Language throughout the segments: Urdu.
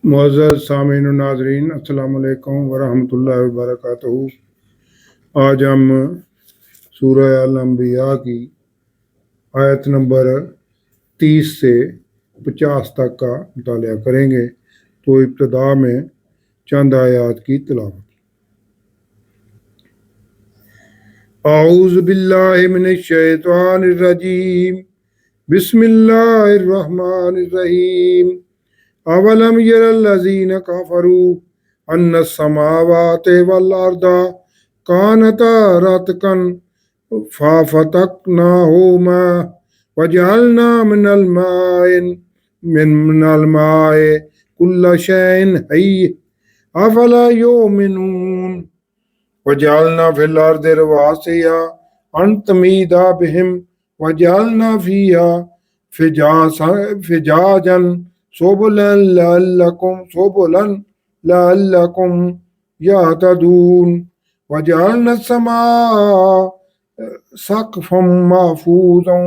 معزز سامعین و ناظرین، السلام علیکم ورحمۃ اللہ وبرکاتہ۔ آج ہم سورہ الانبیاء کی آیت نمبر 30 سے 50 تک کا مطالعہ کریں گے۔ تو ابتدا میں چند آیات کی تلاوت۔ اعوذ باللہ من الشیطان الرجیم، بسم اللہ الرحمن الرحیم۔ اولم یر الذین کفروا ان السماوات والارض کانتا رتقا ففتقناہما وجعلنا من الماء کل شیء حی افلا یؤمنون وجعلنا فی الارض رواسی ان تمید بہم وجعلنا فیہا فجاجا سبلا لعلکم یہتدون وجعلنا السماء سقفا محفوظا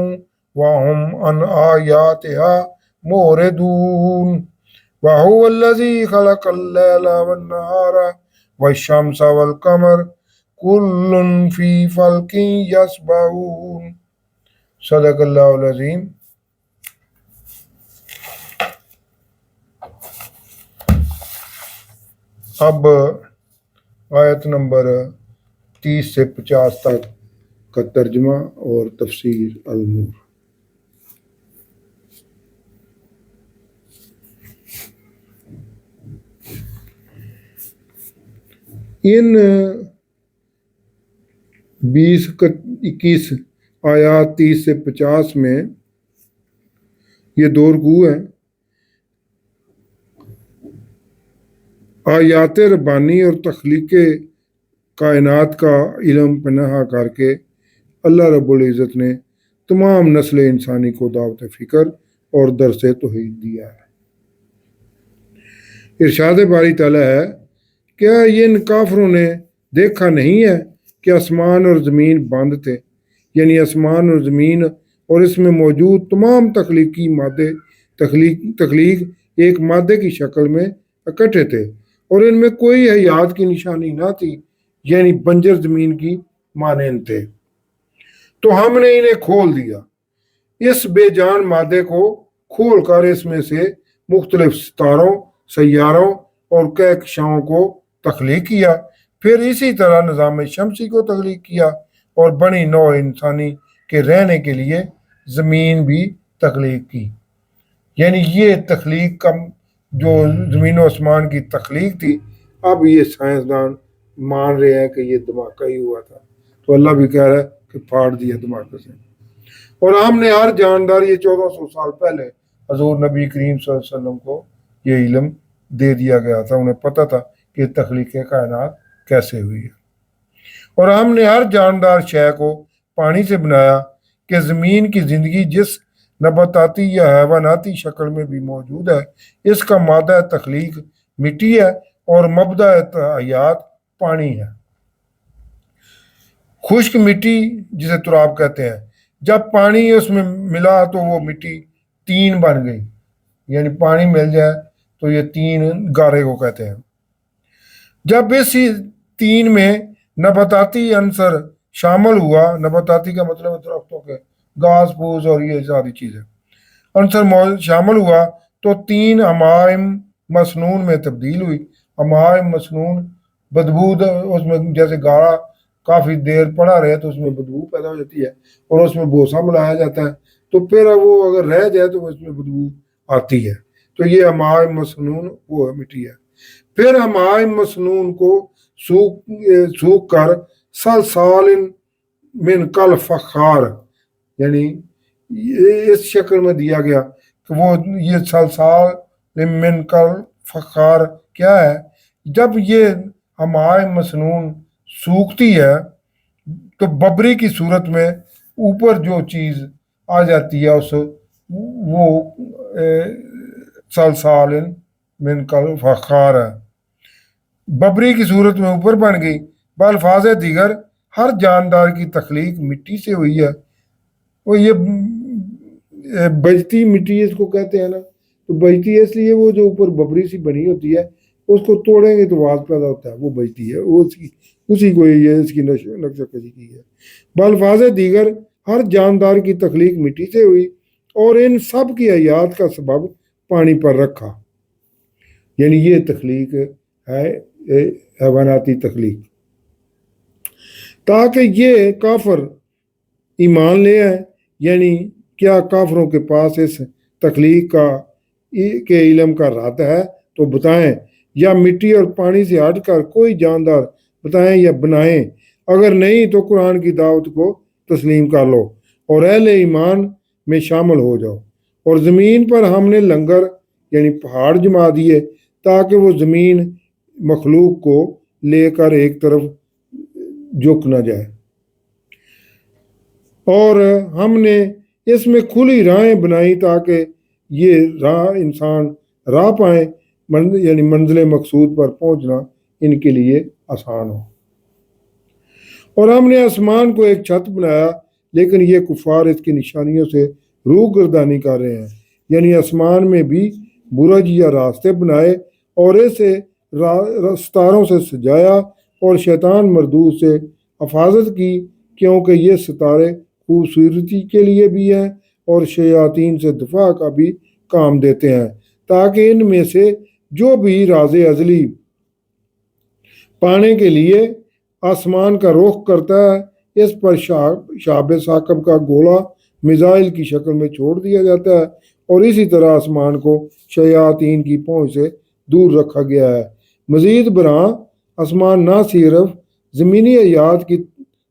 وهم عن آیاتها معرضون وهو الذی خلق اللیل والنہار والشمس والقمر کل فی فلک یسبحون۔ صدق اللہ العظیم۔ اب آیت نمبر 30 سے 50 تک کا ترجمہ اور تفسیر النور۔ ان 21 آیات 30 سے 50 میں یہ دو رکوع ہیں۔ آیات ربانی اور تخلیق کائنات کا علم پنہا کر کے اللہ رب العزت نے تمام نسل انسانی کو دعوت فکر اور درس توحید دیا ہے۔ ارشاد باری تعالیٰ ہے، کیا ان کافروں نے دیکھا نہیں ہے کہ آسمان اور زمین بند تھے، یعنی آسمان اور زمین اور اس میں موجود تمام تخلیقی مادے تخلیق ایک مادے کی شکل میں اکٹھے تھے اور ان میں کوئی حیات کی نشانی نہ تھی، یعنی بنجر زمین کی مانند تھے۔ تو ہم نے انہیں کھول دیا، اس بے جان مادے کو کھول کر اس میں سے مختلف ستاروں، سیاروں اور کہکشاؤں کو تخلیق کیا، پھر اسی طرح نظام شمسی کو تخلیق کیا اور بنی نوع انسانی کے رہنے کے لیے زمین بھی تخلیق کی۔ یعنی یہ تخلیق کا جو زمین و آسمان کی تخلیق تھی، اب یہ سائنسدان مان رہے ہیں کہ یہ دھماکہ ہی ہوا تھا، تو اللہ بھی کہہ رہا ہے کہ پھاڑ دیا دھماکے سے۔ اور ہم نے ہر جاندار، یہ 1400 سال پہلے حضور نبی کریم صلی اللہ علیہ وسلم کو یہ علم دے دیا گیا تھا، انہیں پتہ تھا کہ تخلیق کائنات کیسے ہوئی ہے۔ اور ہم نے ہر جاندار شے کو پانی سے بنایا کہ زمین کی زندگی جس نباتاتی یا حیواناتی شکل میں بھی موجود ہے، اس کا مادہ تخلیق مٹی ہے اور مبدأ حیات پانی ہے۔ خشک مٹی جسے تراب کہتے ہیں، جب پانی اس میں ملا تو وہ مٹی تین بن گئی، یعنی پانی مل جائے تو یہ تین گارے کو کہتے ہیں۔ جب اسی تین میں نباتاتی عنصر شامل ہوا، نباتاتی کا مطلب ہے درختوں کے گھاس پھوس اور یہ ساری چیزیں، عنصر شامل ہوا تو تین امائم مسنون میں تبدیل ہوئی۔ امائم مسنون بدبو، اس میں جیسے گارا کافی دیر پڑا رہے تو اس میں بدبو پیدا ہو جاتی ہے اور اس میں بوسا ملایا جاتا ہے، تو پھر وہ اگر رہ جائے تو اس میں بدبو آتی ہے۔ تو یہ امائم مسنون وہ مٹی ہے۔ پھر امائم مسنون کو سوکھ کر سلسال من کل فخار، یعنی اس شکل میں دیا گیا کہ وہ یہ سلسال من کل فخار کیا ہے؟ جب یہ امائم مسنون سوکھتی ہے تو ببری کی صورت میں اوپر جو چیز آ جاتی ہے اس وہ سلسال من کل فخار ہے، ببری کی صورت میں اوپر بن گئی۔ بالفاظ دیگر ہر جاندار کی تخلیق مٹی سے ہوئی ہے۔ وہ یہ بجتی مٹی اس کو کہتے ہیں نا، تو بجتی ہے اس لیے وہ جو اوپر ببری سی بنی ہوتی ہے اس کو توڑیں گے تو آواز پیدا ہوتا ہے، وہ بجتی ہے، وہ اسی کو یہ اس کی نقشہ کشی کی ہے۔ بالفاظ دیگر ہر جاندار کی تخلیق مٹی سے ہوئی اور ان سب کی حیات کا سبب پانی پر رکھا، یعنی یہ تخلیق ہے حیواناتی تخلیق، تاکہ یہ کافر ایمان لے آئے۔ یعنی کیا کافروں کے پاس اس تخلیق کے علم کا رد ہے تو بتائیں، یا مٹی اور پانی سے ہٹ کر کوئی جاندار بتائیں یا بنائیں، اگر نہیں تو قرآن کی دعوت کو تسلیم کر لو اور اہل ایمان میں شامل ہو جاؤ۔ اور زمین پر ہم نے لنگر یعنی پہاڑ جما دیے تاکہ وہ زمین مخلوق کو لے کر ایک طرف جھک نہ جائے، اور ہم نے اس میں کھلی راہیں بنائی تاکہ یہ راہ انسان راہ پائیں، یعنی منزل مقصود پر پہنچنا ان کے لیے آسان ہو۔ اور ہم نے آسمان کو ایک چھت بنایا، لیکن یہ کفار اس کی نشانیوں سے روح گردانی کر رہے ہیں، یعنی آسمان میں بھی برج یا راستے بنائے اور اسے ستاروں سے سجایا اور شیطان مردود سے حفاظت کی، کیونکہ یہ ستارے خوبصورتی کے لیے بھی ہیں اور شیاطین سے دفاع کا بھی کام دیتے ہیں، تاکہ ان میں سے جو بھی راز ازلی پانے کے لیے آسمان کا رخ کرتا ہے اس پر شہاب ثاقب کا گولا میزائل کی شکل میں چھوڑ دیا جاتا ہے، اور اسی طرح آسمان کو شیاطین کی پہنچ سے دور رکھا گیا ہے۔ مزید برآں آسمان نہ صرف زمینی حیات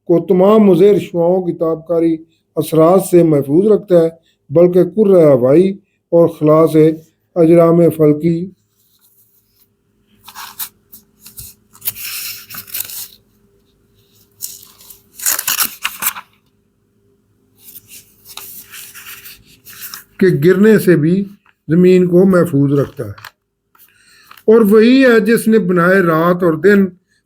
کو تمام مضر شعاؤں کی تابکاری اثرات سے محفوظ رکھتا ہے، بلکہ کرۂ ہوائی اور خلا سے اجرام فلکی کے گرنے سے بھی زمین کو محفوظ رکھتا ہے۔ اور وہی ہے جس نے بنائے رات اور دن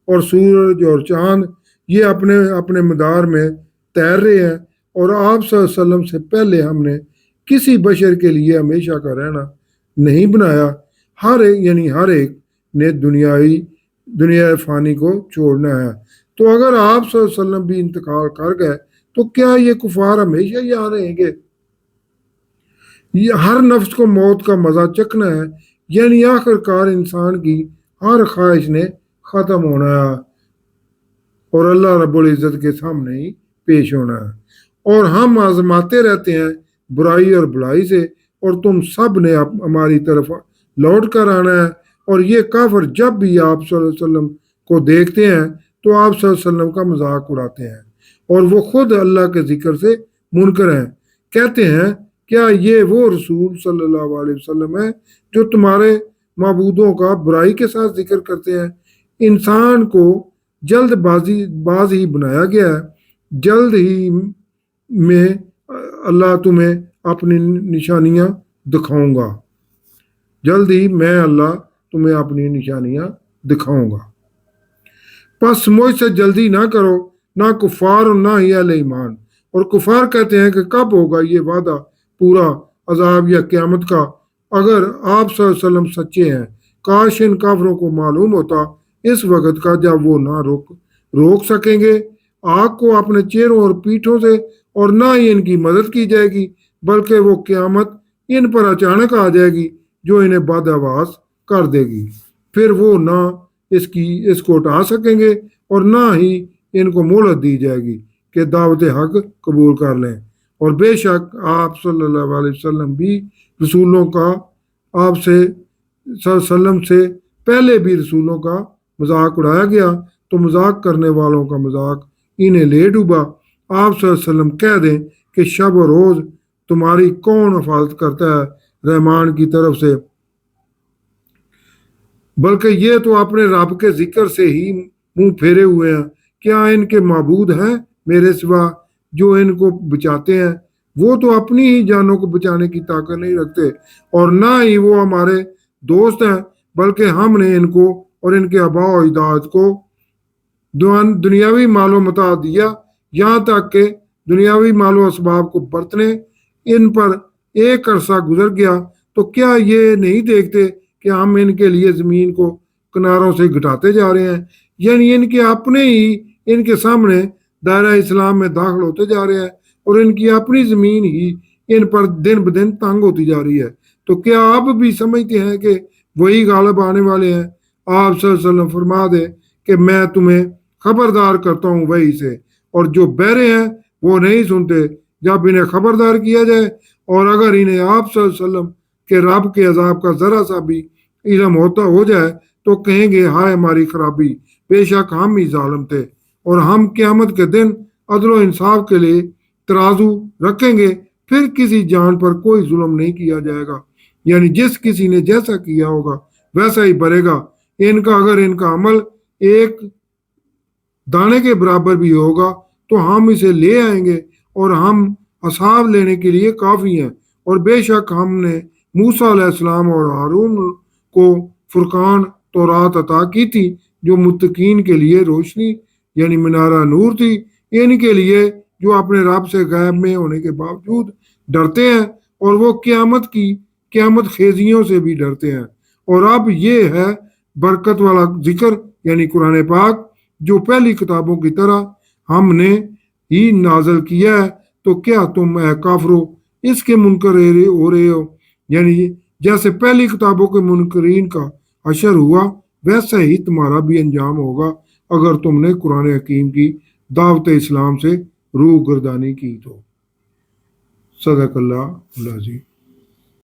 اور سورج اور چاند، یہ اپنے اپنے مدار میں تیر رہے ہیں، اور آپ صلی اللہ علیہ وسلم سے پہلے ہم نے کسی بشر کے لیے ہمیشہ کا رہنا نہیں بنایا، ہر ایک نے دنیا فانی کو چھوڑنا ہے۔ تو اگر آپ صلی اللہ علیہ وسلم بھی انتقال کر گئے تو کیا یہ کفار ہمیشہ یہاں رہیں گے؟ یہ ہر نفس کو موت کا مزہ چکھنا ہے، یعنی آخر کار انسان کی ہر خواہش نے ختم ہونا ہے اور اللہ رب العزت کے سامنے ہی پیش ہونا ہے، اور ہم آزماتے رہتے ہیں برائی اور بلائی سے، اور تم سب نے ہماری طرف لوٹ کر آنا ہے۔ اور یہ کافر جب بھی آپ صلی اللہ علیہ وسلم کو دیکھتے ہیں تو آپ صلی اللہ علیہ وسلم کا مذاق اڑاتے ہیں، اور وہ خود اللہ کے ذکر سے منکر ہیں، کہتے ہیں کیا یہ وہ رسول صلی اللہ علیہ وسلم ہے جو تمہارے معبودوں کا برائی کے ساتھ ذکر کرتے ہیں؟ انسان کو جلد باز ہی بنایا گیا ہے، جلد ہی میں اللہ تمہیں اپنی نشانیاں دکھاؤں گا، جلد ہی میں اللہ تمہیں اپنی نشانیاں دکھاؤں گا، پس مجھ سے جلدی نہ کرو، نہ کفار اور نہ ہی اہل ایمان۔ اور کفار کہتے ہیں کہ کب ہوگا یہ وعدہ پورا، عذاب یا قیامت کا؟ اگر آپ صلی اللہ علیہ وسلم سچے ہیں، کاش ان کافروں کو معلوم ہوتا اس وقت کا جب وہ نہ روک سکیں گے آگ کو اپنے چہروں اور پیٹھوں سے، اور نہ ہی ان کی مدد کی جائے گی، بلکہ وہ قیامت ان پر اچانک آ جائے گی جو انہیں بد آواز کر دے گی، پھر وہ نہ اس کو اٹھا سکیں گے اور نہ ہی ان کو مہلت دی جائے گی کہ دعوت حق قبول کر لیں۔ اور بے شک آپ صلی اللہ علیہ وسلم بھی رسولوں کا، آپ سے صلی اللہ علیہ وسلم سے پہلے بھی رسولوں کا مذاق اڑایا گیا، تو مذاق کرنے والوں کا مذاق انہیں لے ڈوبا۔ آپ صلی اللہ علیہ وسلم کہہ دیں کہ شب و روز تمہاری کون حفاظت کرتا ہے رحمان کی طرف سے، بلکہ یہ تو اپنے رب کے ذکر سے ہی منہ پھیرے ہوئے ہیں۔ کیا ان کے معبود ہیں میرے سوا جو ان کو بچاتے ہیں؟ وہ تو اپنی ہی جانوں کو بچانے کی طاقت نہیں رکھتے، اور نہ ہی وہ ہمارے دوست ہیں، بلکہ ہم نے ان کو اور ان کے آباء و اجداد کو دنیاوی مال و متاع دیا، یہاں تک کہ دنیاوی مال و اسباب کو برتنے ان پر ایک عرصہ گزر گیا، تو تو کیا یہ نہیں دیکھتے کہ ہم ان کے لیے زمین کو کناروں سے گھٹاتے جا رہے ہیں؟ یعنی ان کے اپنے ہی ان کے سامنے دائرہ اسلام میں داخل ہوتے جا رہے ہیں اور ان کی اپنی زمین ہی ان پر دن بدن تنگ ہوتی جا رہی ہے۔ تو کیا آپ بھی سمجھتے ہیں کہ وہی غالب آنے والے ہیں؟ آپ صلی اللہ علیہ وسلم فرما دے کہ میں تمہیں خبردار کرتا ہوں وہی سے، اور جو بہرے ہیں وہ نہیں سنتے جب انہیں خبردار کیا جائے، اور اگر انہیں آپ صلی اللہ علیہ وسلم کے رب کے عذاب کا ذرا سا بھی علم ہو جائے تو کہیں گے ہائے ہماری خرابی، بے شک ہم ہی ظالم تھے، اور ہم قیامت کے دن عدل و انصاف کے لیے ترازو رکھیں گے، پھر کسی جان پر کوئی ظلم نہیں کیا جائے گا، یعنی جس کسی نے جیسا کیا ہوگا ویسا ہی بھرے گا۔ اگر ان کا عمل ایک دانے کے برابر بھی ہوگا تو ہم اسے لے آئیں گے اور ہم حساب لینے کے لیے کافی ہیں، اور بے شک ہم نے موسیٰ علیہ السلام اور ہارون کو فرقان تورات عطا کی تھی، جو متقین کے لیے روشنی یعنی منارہ نور تھی، ان کے لیے جو اپنے رب سے غیب میں ہونے کے باوجود ڈرتے ہیں اور وہ قیامت خیزیوں سے بھی ڈرتے ہیں۔ اور اب یہ ہے برکت والا ذکر یعنی قرآن پاک، جو پہلی کتابوں کی طرح ہم نے ہی نازل کیا ہے، تو کیا تم اے کافرو اس کے منکر ہو رہے ہو؟ یعنی جیسے پہلی کتابوں کے منکرین کا حشر ہوا ویسا ہی تمہارا بھی انجام ہوگا اگر تم نے قرآن حکیم کی دعوت اسلام سے روح گردانی کی تو۔ صدق اللہ العظیم۔